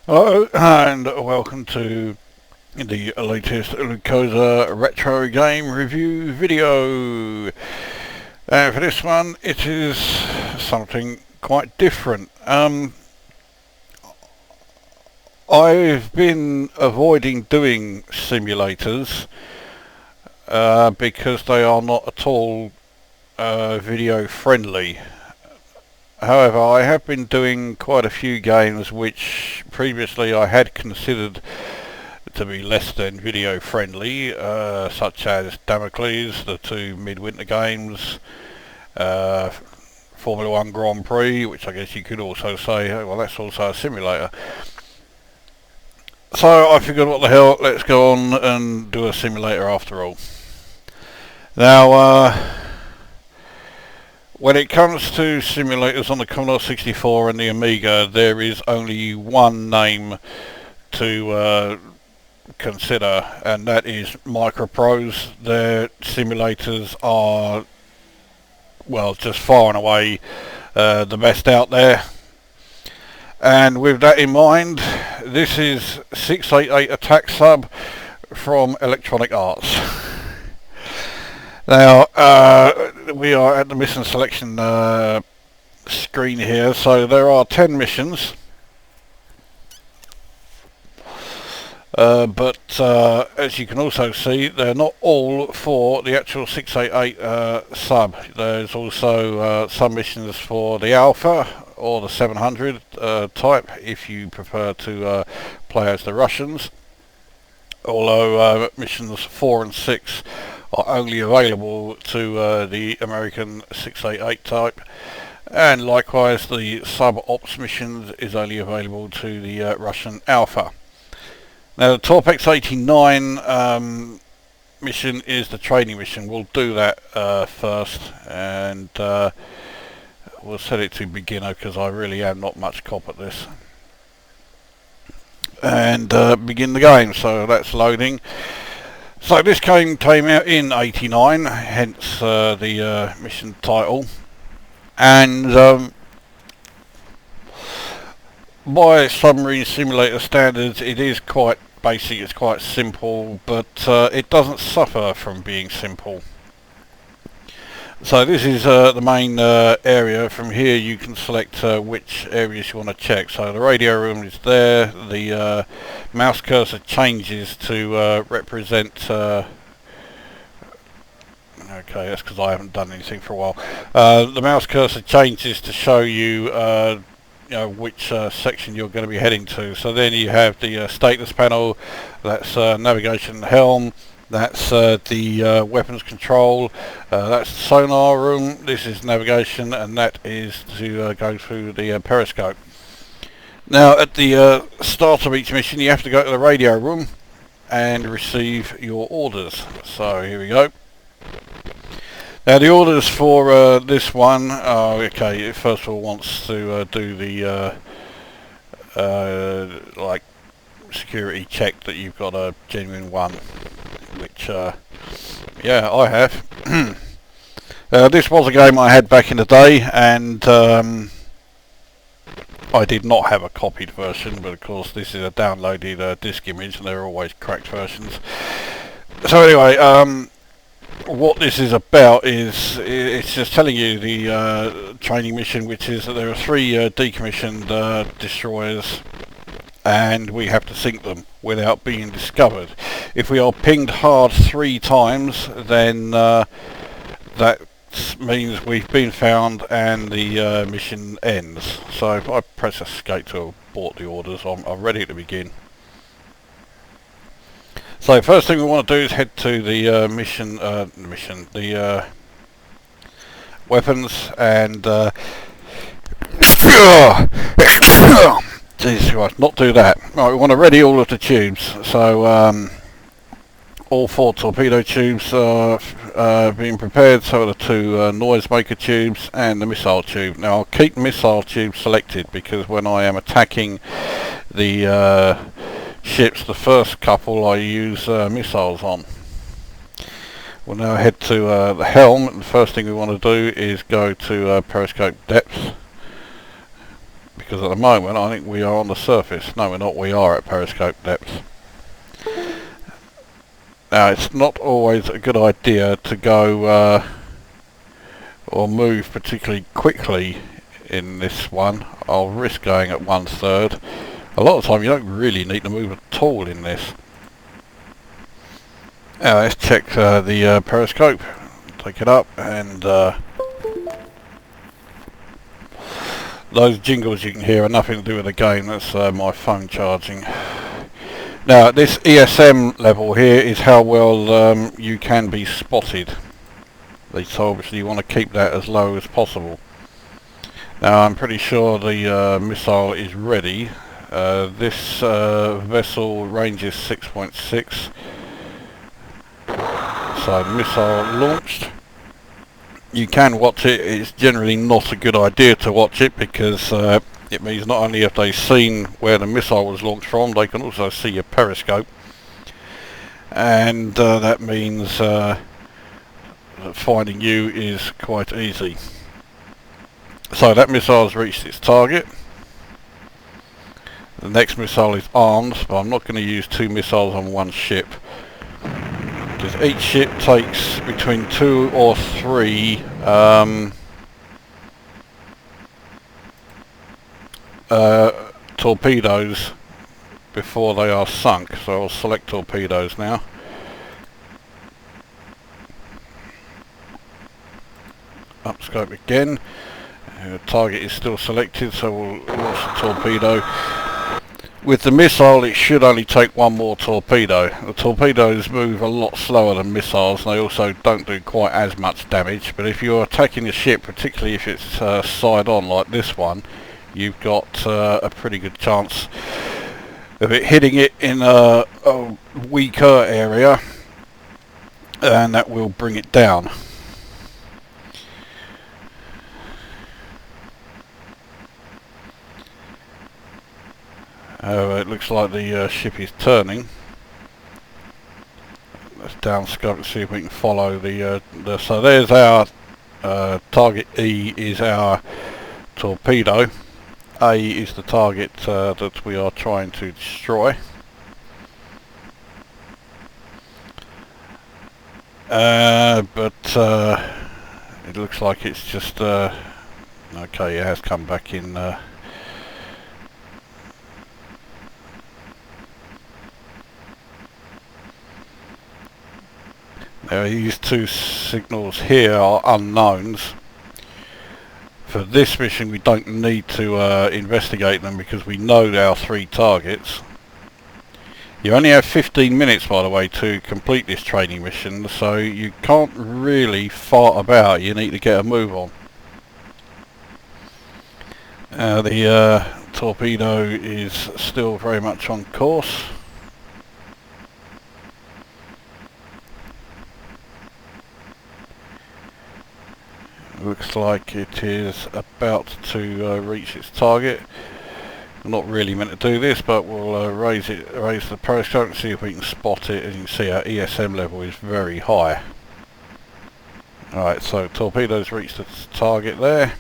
Hello and welcome to the latest Lukozer retro game review video. And for this one it is something quite different. I've been avoiding doing simulators because they are not at all video friendly. However, I have been doing quite a few games which previously I had considered to be less than video friendly, such as Damocles, the two midwinter games, Formula 1 Grand Prix, which I guess you could also say, oh, well, that's also a simulator. So I figured, what the hell, let's go on and do a simulator after all. Now, when it comes to simulators on the Commodore 64 and the Amiga, there is only one name to consider, and that is Microprose. Their simulators are, well, just far and away the best out there. And with that in mind, this is 688 Attack Sub from Electronic Arts. Now, we are at the mission selection screen here, so there are 10 missions. But as you can also see, they're not all for the actual 688 sub. There's also some missions for the Alpha or the 700 type, if you prefer to play as the Russians. Although missions 4 and 6 are only available to the American 688 type, and likewise the sub-ops missions is only available to the Russian Alpha. Now the Torpex 89 mission is the training mission. We'll do that first, and we'll set it to beginner because I really am not much cop at this. And begin the game, so that's loading. So this game came out in '89, hence the mission title, and by submarine simulator standards it is quite basic, it's quite simple, but it doesn't suffer from being simple. So this is the main area. From here you can select which areas you want to check. So the radio room is there, the mouse cursor changes to represent okay, that's because I haven't done anything for a while. The mouse cursor changes to show you which section you're going to be heading to. So then you have the status panel, that's navigation helm, that's the weapons control, that's the sonar room, this is navigation, and that is to go through the periscope. Now at the start of each mission you have to go to the radio room and receive your orders. So here we go. Now the orders for this one, okay, it first of all wants to do the like security check that you've got a genuine one, which yeah, I have. This was a game I had back in the day, and I did not have a copied version, but of course this is a downloaded disk image and they're always cracked versions. So anyway, what this is about is it's just telling you the training mission, which is that there are 3 decommissioned destroyers, and we have to sink them without being discovered. If we are pinged hard 3 times, then that means we've been found and the mission ends. So if I press escape to abort the orders, I'm ready to begin. So first thing we want to do is head to the the weapons, and Jesus Christ, not do that. Right, we want to ready all of the tubes. So all 4 torpedo tubes are being prepared, so are the 2 noisemaker tubes and the missile tube. Now I'll keep missile tube selected because when I am attacking the ships, the first couple I use missiles on. We'll now head to the helm. The first thing we want to do is go to periscope depth, because at the moment I think we are on the surface. No, we're not. We are at periscope depth. Now, it's not always a good idea to go or move particularly quickly in this one. I'll risk going at 1/3. A lot of the time you don't really need to move at all in this. Now let's check the periscope. Take it up, and those jingles you can hear are nothing to do with the game. That's my phone charging. Now this ESM level here is how well you can be spotted. So obviously you want to keep that as low as possible. Now I'm pretty sure the missile is ready. This vessel range is 6.6. So missile launched. You can watch it. It's generally not a good idea to watch it because it means not only have they seen where the missile was launched from, they can also see your periscope, and that means that finding you is quite easy. So that missile has reached its target. The next missile is armed, but I'm not going to use 2 missiles on one ship, because each ship takes between 2 or 3 torpedoes before they are sunk. So I'll select torpedoes now. Upscope again. Target is still selected, so we'll launch the torpedo. With the missile it should only take 1 more torpedo. The torpedoes move a lot slower than missiles, and they also don't do quite as much damage, but if you're attacking the ship, particularly if it's side on like this one, you've got a pretty good chance of it hitting it in a weaker area, and that will bring it down. It looks like the ship is turning. Let's downscope and see if we can follow the so there's our target. E is our torpedo. A is the target that we are trying to destroy. But it looks like it's just okay, it has come back in. Now these 2 signals here are unknowns. For this mission we don't need to investigate them because we know our 3 targets. You only have 15 minutes, by the way, to complete this training mission, so you can't really fart about. You need to get a move on. The torpedo is still very much on course. Looks like it is about to reach its target. I'm not really meant to do this, but we'll raise the periscope and see if we can spot it. As you can see, our ESM level is very high. Alright, so torpedoes reached its target there.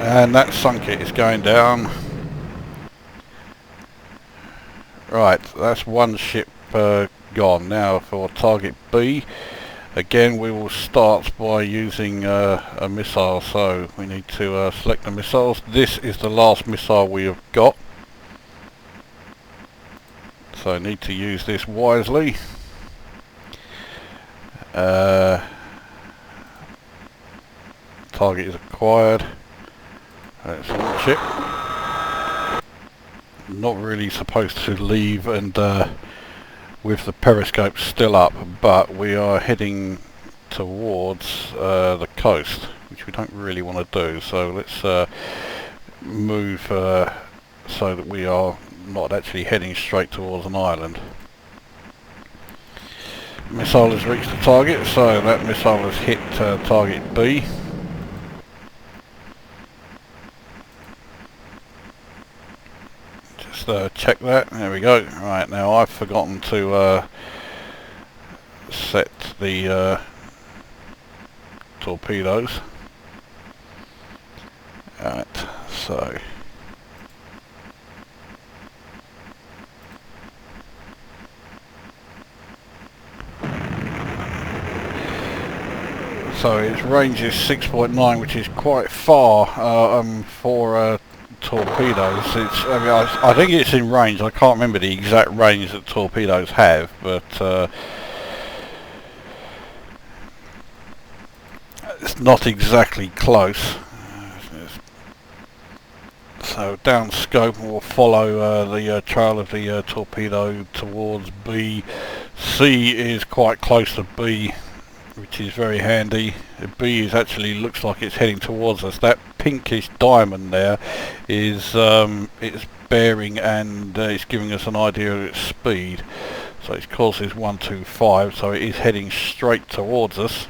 And that sunk it. It's going down. Right, that's 1 ship gone. Now for target B. Again, we will start by using a missile, so we need to select the missiles. This is the last missile we have got, so I need to use this wisely. Target is acquired. Let's launch it. Not really supposed to leave and with the periscope still up, but we are heading towards the coast, which we don't really want to do, so let's move so that we are not actually heading straight towards an island. Missile has reached the target, so that missile has hit target B. Check that. There we go. Right, now I've forgotten to set the torpedoes, So its range is 6.9, which is quite far for torpedoes. I think it's in range. I can't remember the exact range that torpedoes have, but it's not exactly close. So down scope, we'll follow the trail of the torpedo towards B. C is quite close to B, which is very handy. B is actually looks like it's heading towards us. That pinkish diamond there is its bearing, and it's giving us an idea of its speed. So its course is 125, so it is heading straight towards us.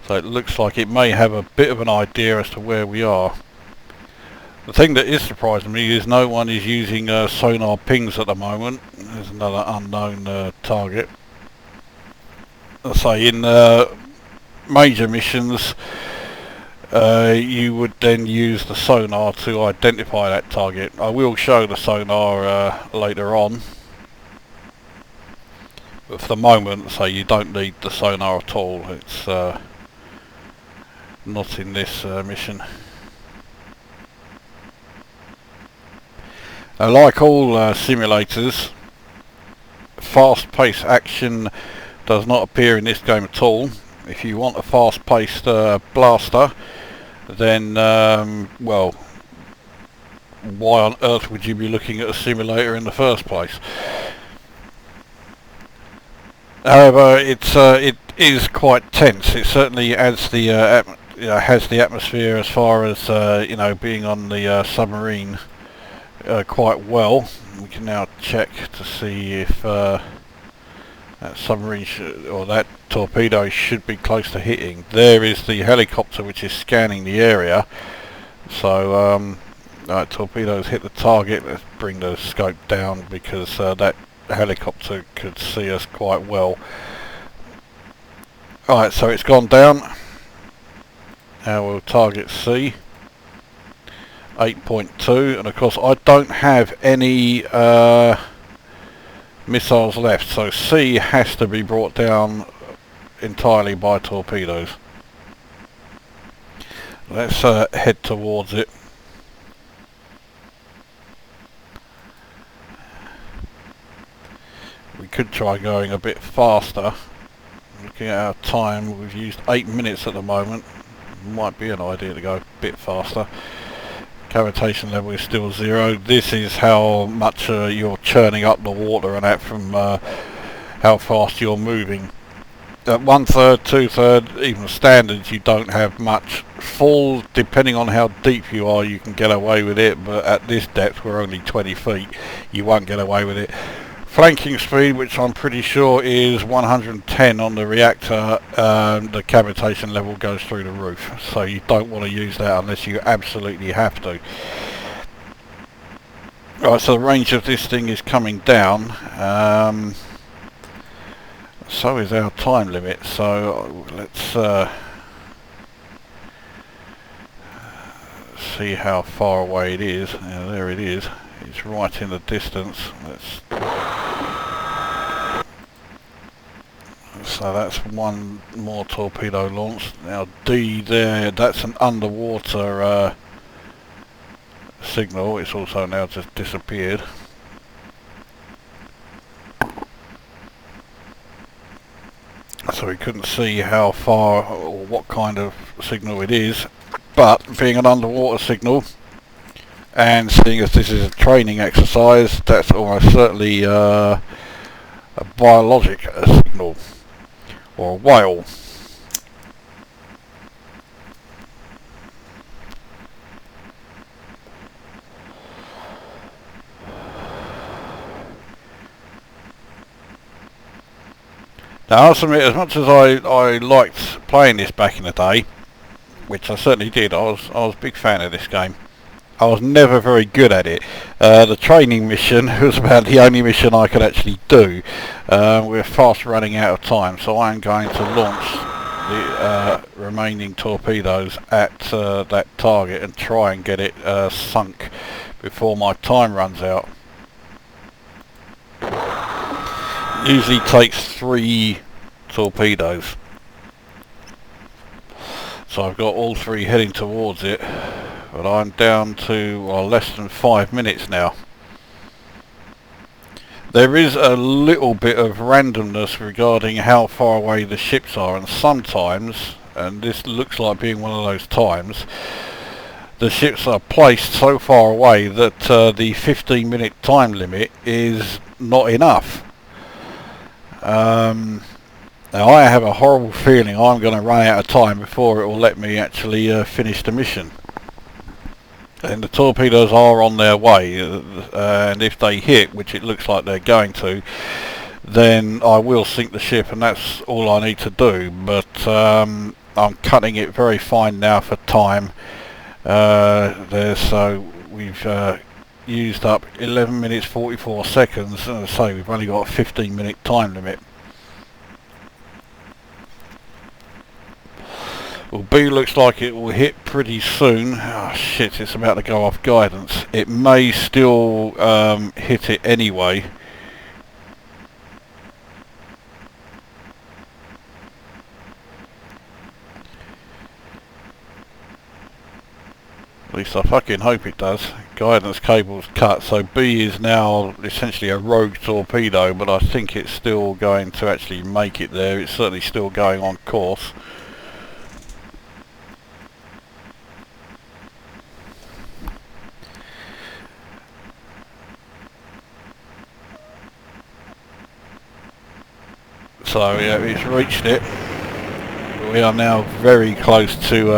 So it looks like it may have a bit of an idea as to where we are. The thing that is surprising me is no one is using sonar pings at the moment. There's another unknown target. I say in major missions you would then use the sonar to identify that target. I will show the sonar later on, but for the moment, say, you don't need the sonar at all. It's not in this mission. Like all simulators, fast-paced action does not appear in this game at all. If you want a fast-paced blaster, then well, why on earth would you be looking at a simulator in the first place? However, it is quite tense. It certainly adds the has the atmosphere as far as being on the submarine quite well. We can now check to see if that submarine or that torpedo should be close to hitting. There is the helicopter which is scanning the area. So torpedoes hit the target. Let's bring the scope down because that helicopter could see us quite well. Alright, so it's gone down. Now we'll target C. 8.2, and of course I don't have any missiles left, so C has to be brought down entirely by torpedoes. Let's head towards it. We could try going a bit faster. Looking at our time, we've used 8 minutes at the moment. Might be an idea to go a bit faster. Cavitation level is still 0. This is how much you're churning up the water and that from how fast you're moving. At 1/3, 2/3, even standards, you don't have much. Full, depending on how deep you are, you can get away with it, but at this depth, we're only 20 feet, you won't get away with it. Flanking speed, which I'm pretty sure is 110 on the reactor, the cavitation level goes through the roof, so you don't want to use that unless you absolutely have to. Right, so the range of this thing is coming down, so is our time limit, so let's see how far away it is. Now, there it is. It's right in the distance. So that's one more torpedo launched. Now D there, that's an underwater signal. It's also now just disappeared. So we couldn't see how far or what kind of signal it is, but being an underwater signal, and seeing as this is a training exercise, that's almost certainly a biologic signal, or a whale. Now I must admit, as much as I liked playing this back in the day, which I certainly did, I was a big fan of this game. I was never very good at it. The training mission was about the only mission I could actually do. We're fast running out of time, so I'm going to launch the remaining torpedoes at that target and try and get it sunk before my time runs out. Usually takes 3 torpedoes. So I've got all 3 heading towards it, but I'm down to less than 5 minutes now. There is a little bit of randomness regarding how far away the ships are, and sometimes, and this looks like being one of those times, the ships are placed so far away that the 15-minute time limit is not enough. Now I have a horrible feeling I'm going to run out of time before it will let me actually finish the mission. And the torpedoes are on their way, and if they hit, which it looks like they're going to, then I will sink the ship, and that's all I need to do. But I'm cutting it very fine now for time. So we've used up 11 minutes 44 seconds, and as I say, we've only got a 15-minute time limit. Well, B looks like it will hit pretty soon. Oh shit, it's about to go off guidance. It may still hit it anyway. At least I fucking hope it does. Guidance cable's cut, so B is now essentially a rogue torpedo, but I think it's still going to actually make it there. It's certainly still going on course. So yeah, it's reached it. We are now very close to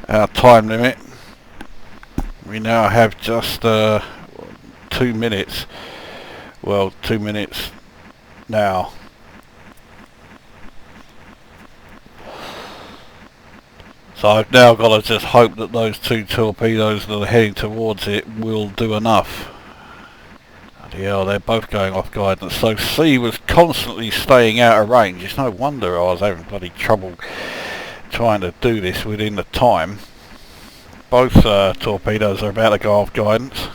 our time limit. We now have just 2 minutes. Well, 2 minutes now. So I've now got to just hope that those 2 torpedoes that are heading towards it will do enough. Yeah, they're both going off guidance. So C was constantly staying out of range. It's no wonder I was having bloody trouble trying to do this within the time. Both torpedoes are about to go off guidance.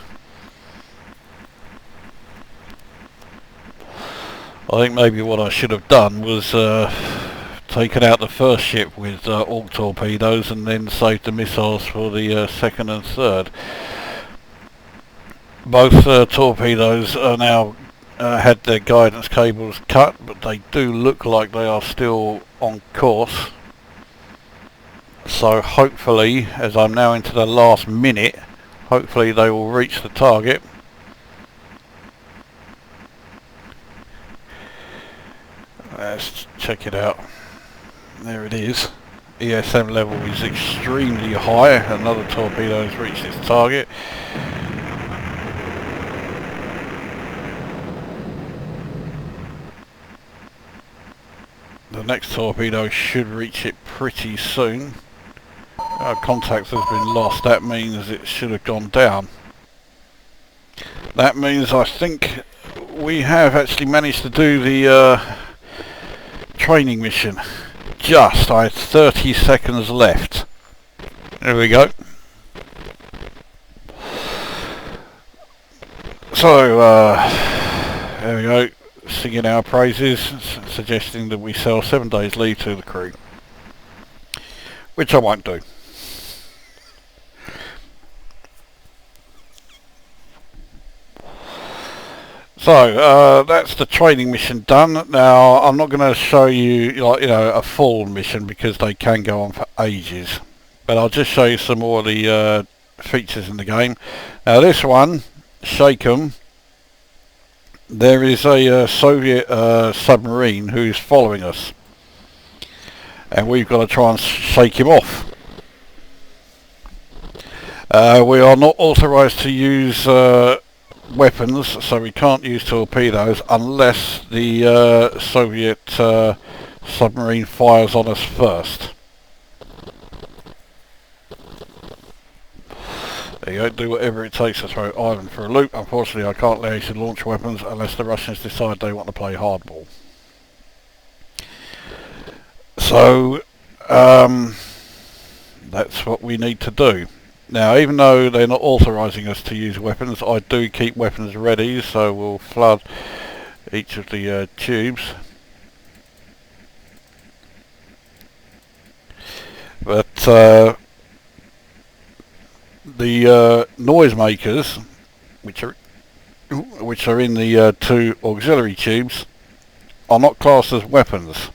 I think maybe what I should have done was taken out the first ship with all torpedoes and then saved the missiles for the second and third. Both torpedoes are now had their guidance cables cut, but they do look like they are still on course. So hopefully, as I'm now into the last minute, hopefully they will reach the target. Let's check it out. There it is. ESM level is extremely high. Another torpedo has reached its target. The next torpedo should reach it pretty soon. Our contact has been lost. That means it should have gone down. That means I think we have actually managed to do the training mission. Just, I had 30 seconds left. There we go. So, there we go. Singing our praises, suggesting that we sell 7 days leave to the crew, which I won't do. So that's the training mission done. Now I'm not going to show you, like, a full mission because they can go on for ages, but I'll just show you some more of the features in the game. Now this one, Shake 'em. There is a Soviet submarine who's following us, and we've got to try and shake him off. We are not authorised to use weapons, so we can't use torpedoes unless the Soviet submarine fires on us first. There you go, do whatever it takes to throw Ivan for a loop. Unfortunately I can't allow you to launch weapons unless the Russians decide they want to play hardball. So that's what we need to do. Now, even though they're not authorising us to use weapons, I do keep weapons ready, so we'll flood each of the tubes. But the noisemakers, which are in the two auxiliary tubes, are not classed as weapons.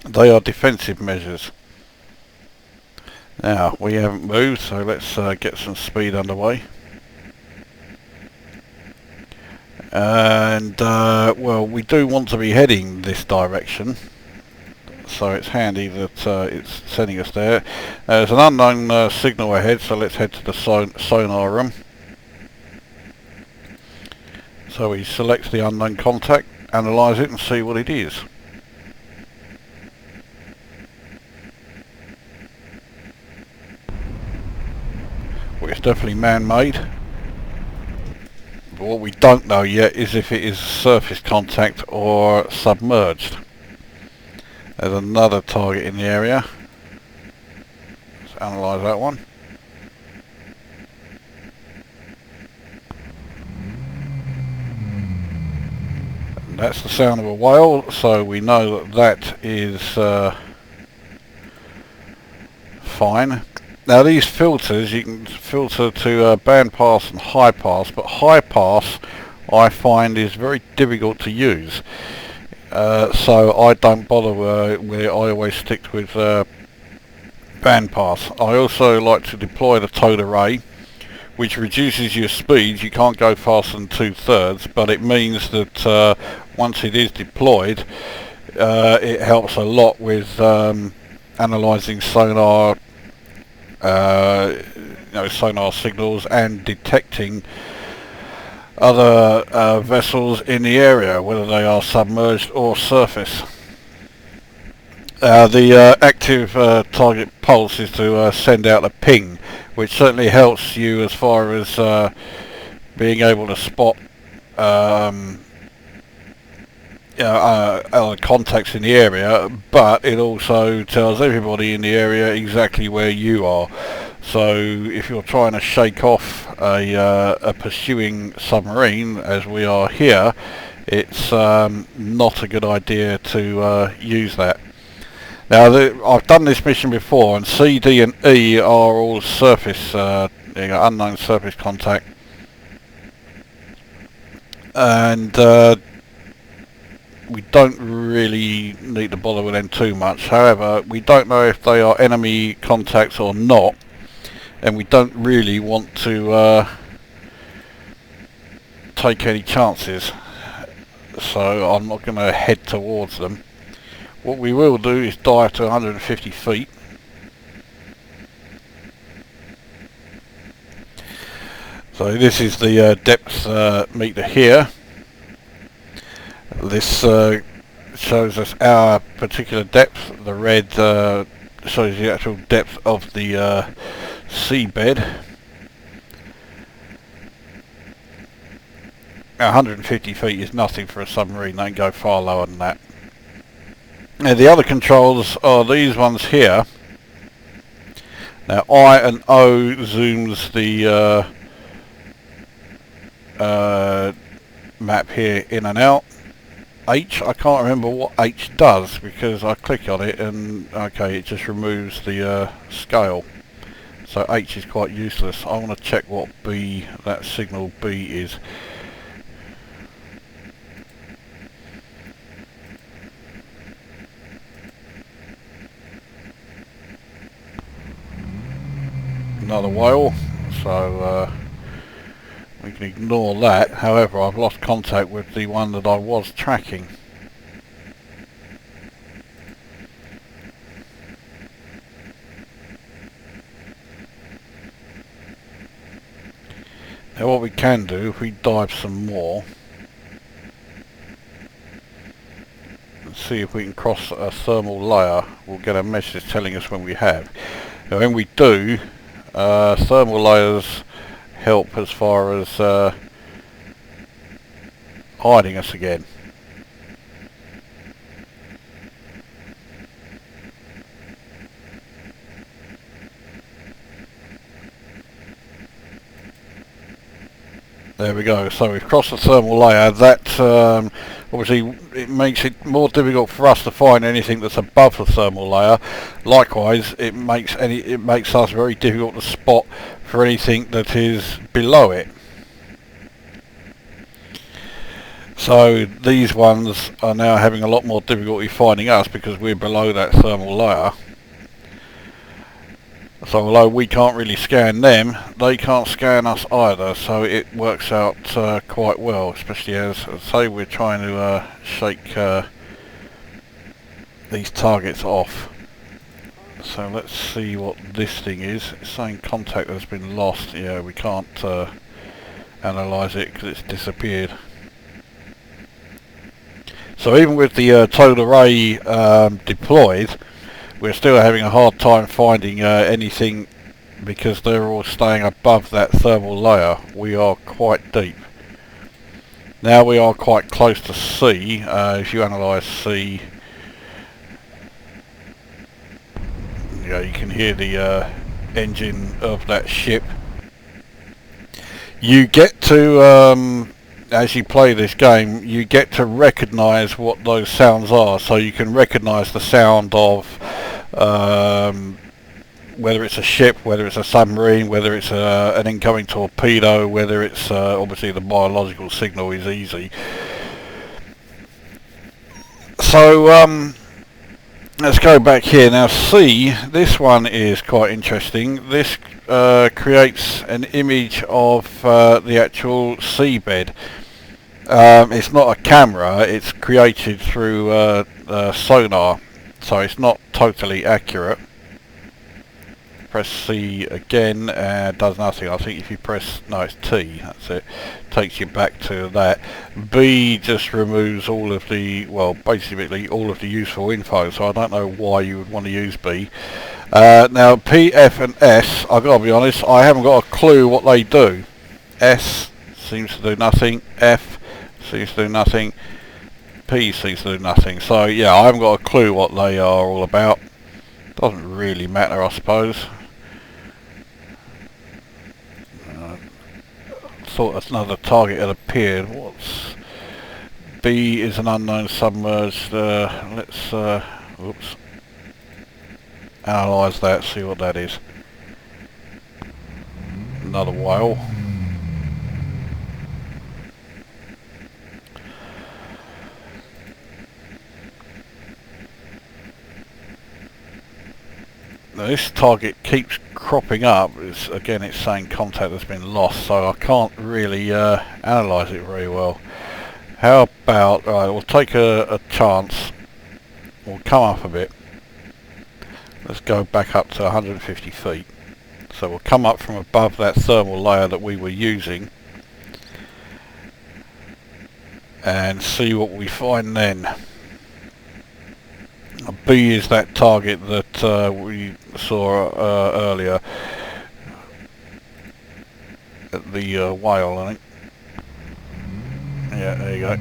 They are defensive measures. Now, we haven't moved, so let's get some speed underway. And well, we do want to be heading this direction, so it's handy that it's sending us there. There's an unknown signal ahead, so let's head to the sonar room. So we select the unknown contact, analyse it and see what it is. Well, it's definitely man-made. But what we don't know yet is if it is surface contact or submerged. There's another target in the area. Let's analyse that one. And that's the sound of a whale, so we know that that is fine. Now these filters, you can filter to band pass and high pass, but high pass I find is very difficult to use. So I don't bother where I always stick with band pass. I also like to deploy the towed array, which reduces your speed. You can't go faster than 2/3, but it means that once it is deployed, it helps a lot with analysing sonar, sonar signals and detecting other vessels in the area, whether they are submerged or surface. The active target pulse is to send out a ping, which certainly helps you as far as being able to spot other contacts in the area, but it also tells everybody in the area exactly where you are. So if you're trying to shake off a pursuing submarine, as we are here, it's not a good idea to use that. Now, I've done this mission before, and C, D and E are all surface, unknown surface contact. And we don't really need to bother with them too much. However, we don't know if they are enemy contacts or not, and we don't really want to take any chances, so I'm not going to head towards them. What we will do is dive to 150 feet. So this is the depth meter here. This shows us our particular depth. The red shows the actual depth of the seabed. 150 feet is nothing for a submarine. They can go far lower than that. Now the other controls are these ones here. Now I and O zooms the map here in and out. H, I can't remember what H does because I click on it and okay, it just removes the scale. So H is quite useless. I want to check what B, that signal B is. Another whale, so we can ignore that. However, I've lost contact with the one that I was tracking. Now what we can do, if we dive some more and see if we can cross a thermal layer, we'll get a message telling us when we have. Now when we do, thermal layers help as far as hiding us again. There we go. So we've crossed the thermal layer. That obviously it makes it more difficult for us to find anything that's above the thermal layer. Likewise, it makes us very difficult to spot for anything that is below it. So these ones are now having a lot more difficulty finding us because we're below that thermal layer. So although we can't really scan them, they can't scan us either, so it works out quite well, especially as say we're trying to shake these targets off. So let's see what this thing is. It's saying contact has been lost. Yeah, we can't analyse it because it's disappeared. So even with the towed array deployed, we're still having a hard time finding anything because they're all staying above that thermal layer. We are quite deep. Now we are quite close to sea. If you analyse sea, yeah, you can hear the engine of that ship. You get to, as you play this game, you get to recognise what those sounds are. So you can recognise the sound of whether it's a ship, whether it's a submarine, whether it's an incoming torpedo, whether it's obviously the biological signal is easy. So let's go back here now. See, this one is quite interesting. This creates an image of the actual seabed. It's not a camera, it's created through sonar, so it's not totally accurate. Press C again and does nothing. I think if you press, no, it's T, that's it, takes you back to that. B just removes all of the, well, basically all of the useful info, so I don't know why you would want to use B. Now P, F and S, I've got to be honest, I haven't got a clue what they do. S seems to do nothing, F seems to do nothing, P seems to do nothing, so yeah, I haven't got a clue what they are all about. Doesn't really matter, I suppose. Thought another target had appeared. What's B is an unknown submerged. Let's oops, analyse that, see what that is. Another whale. Now this target keeps cropping up. Again, it's saying contact has been lost, so I can't really analyse it very well. How about, right, we'll take a chance. We'll come up a bit. Let's go back up to 150 feet. So we'll come up from above that thermal layer that we were using and see what we find then. B is that target that we saw earlier at the whale, I think. Yeah, there you go.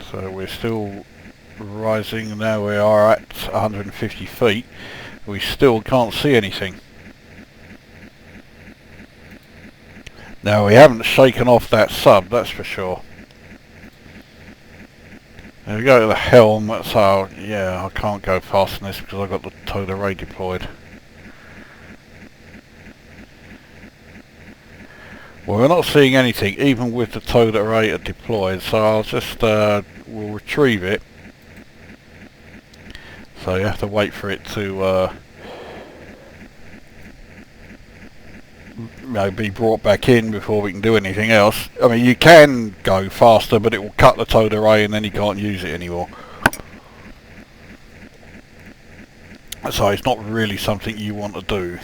So we're still rising. Now we are at 150 feet. We still can't see anything. Now we haven't shaken off that sub, that's for sure. There we go to the helm, so yeah, I can't go past this because I've got the towed array deployed. Well, we're not seeing anything even with the towed array deployed, so I'll just we'll retrieve it. So you have to wait for it to be brought back in before we can do anything else. I mean, you can go faster, but it will cut the towed array and then you can't use it anymore. So it's not really something you want to do.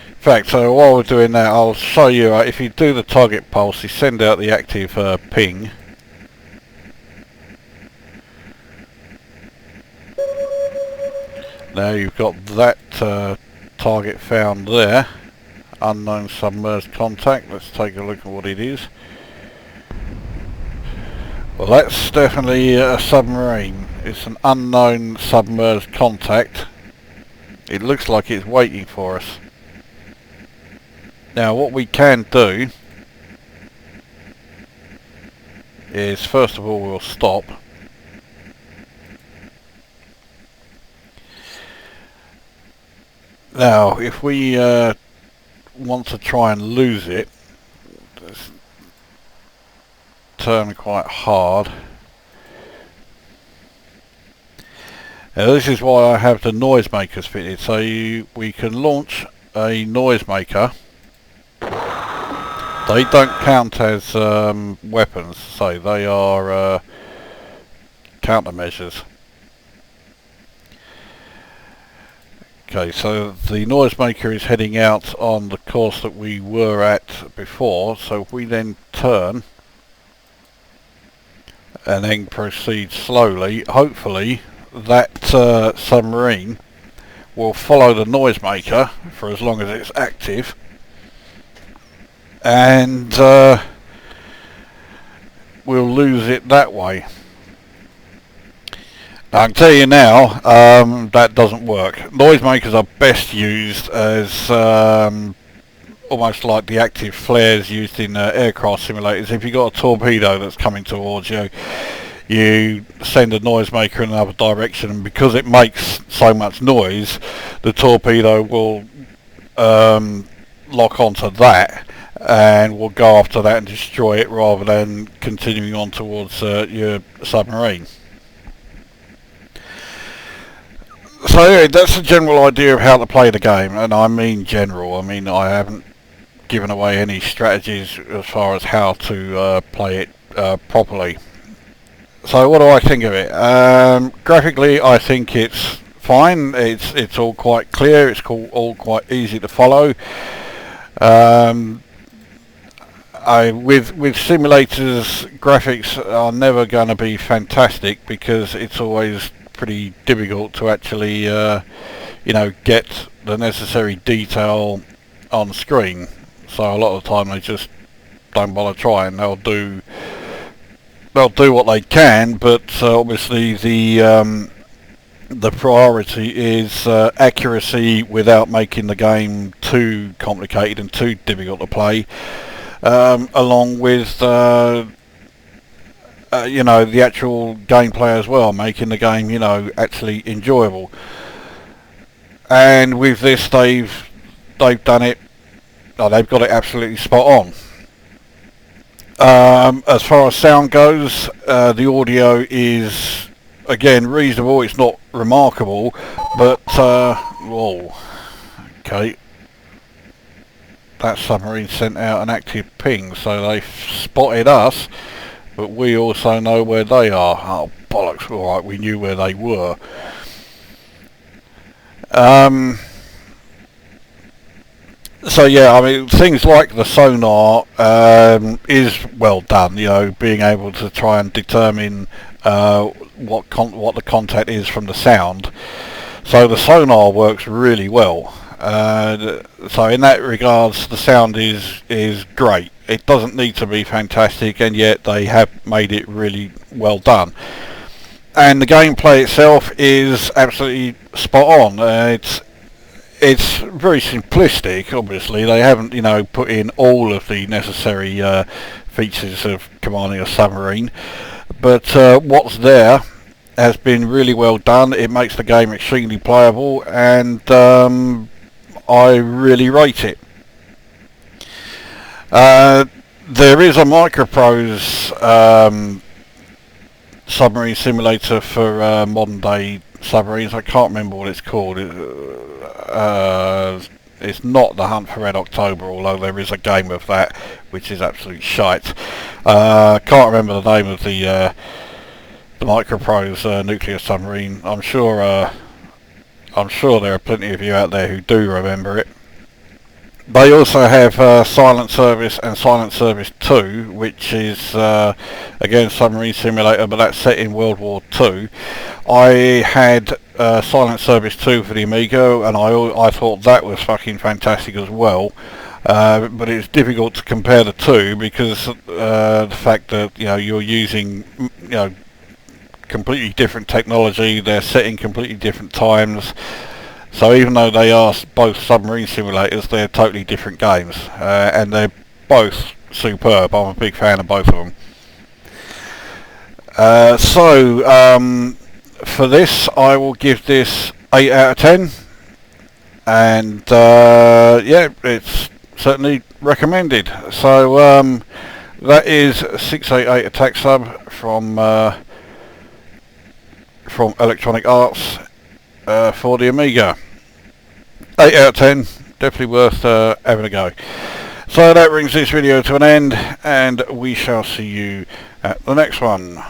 In fact, so while we're doing that, I'll show you, if you do the target pulse, you send out the active ping. Now you've got that target found there, unknown submerged contact. Let's take a look at what it is. Well, that's definitely a submarine. It's an unknown submerged contact. It looks like it's waiting for us. Now what we can do is, first of all, we'll stop. Now if we want to try and lose it, let's turn quite hard. Now this is why I have the noisemakers fitted, so we can launch a noisemaker. They don't count as weapons, so they are countermeasures. Okay, so the noisemaker is heading out on the course that we were at before, so if we then turn and then proceed slowly, hopefully that submarine will follow the noisemaker for as long as it's active, and we'll lose it that way. Now, I can tell you now that doesn't work. Noisemakers are best used as almost like the active flares used in aircraft simulators. If you've got a torpedo that's coming towards you, you send a noisemaker in another direction, and because it makes so much noise, the torpedo will lock onto that and will go after that and destroy it rather than continuing on towards your submarine. So anyway, that's the general idea of how to play the game, and I mean general. I mean, I haven't given away any strategies as far as how to play it properly. So what do I think of it? Graphically, I think it's fine. It's all quite clear. It's all quite easy to follow. With simulators, graphics are never going to be fantastic because it's always pretty difficult to actually, get the necessary detail on screen. So a lot of the time they just don't bother trying. They'll do what they can, but obviously the priority is accuracy without making the game too complicated and too difficult to play, along with the actual gameplay as well, making the game actually enjoyable. And with this, they've done it. They've got it absolutely spot on. As far as sound goes, the audio is again reasonable. It's not remarkable, but whoa, okay, that submarine sent out an active ping, so they spotted us, but we also know where they are. Oh bollocks! All right, we knew where they were. So yeah, I mean, things like the sonar is well done. Being able to try and determine what the contact is from the sound. So the sonar works really well. So in that regards, the sound is great. It doesn't need to be fantastic, and yet they have made it really well done. And the gameplay itself is absolutely spot on. It's very simplistic. Obviously, they haven't put in all of the necessary features of commanding a submarine, but what's there has been really well done. It makes the game extremely playable, and I really rate it. There is a Microprose submarine simulator for modern day submarines. I can't remember what it's called. It's not the Hunt for Red October, although there is a game of that which is absolute shite. Can't remember the name of the Microprose nuclear submarine. I'm sure there are plenty of you out there who do remember it. They also have Silent Service and Silent Service 2, which is again submarine simulator, but that's set in World War II. I had Silent Service 2 for the Amiga, and I thought that was fucking fantastic as well. But it's difficult to compare the two because the fact that you're using completely different technology. They're set in completely different times. So even though they are both submarine simulators, they're totally different games, and they're both superb. I'm a big fan of both of them. For this, I will give this 8 out of 10, and yeah, it's certainly recommended. So that is 688 Attack Sub from Electronic Arts for the Amiga. 8 out of 10, definitely worth having a go. So that brings this video to an end, and we shall see you at the next one.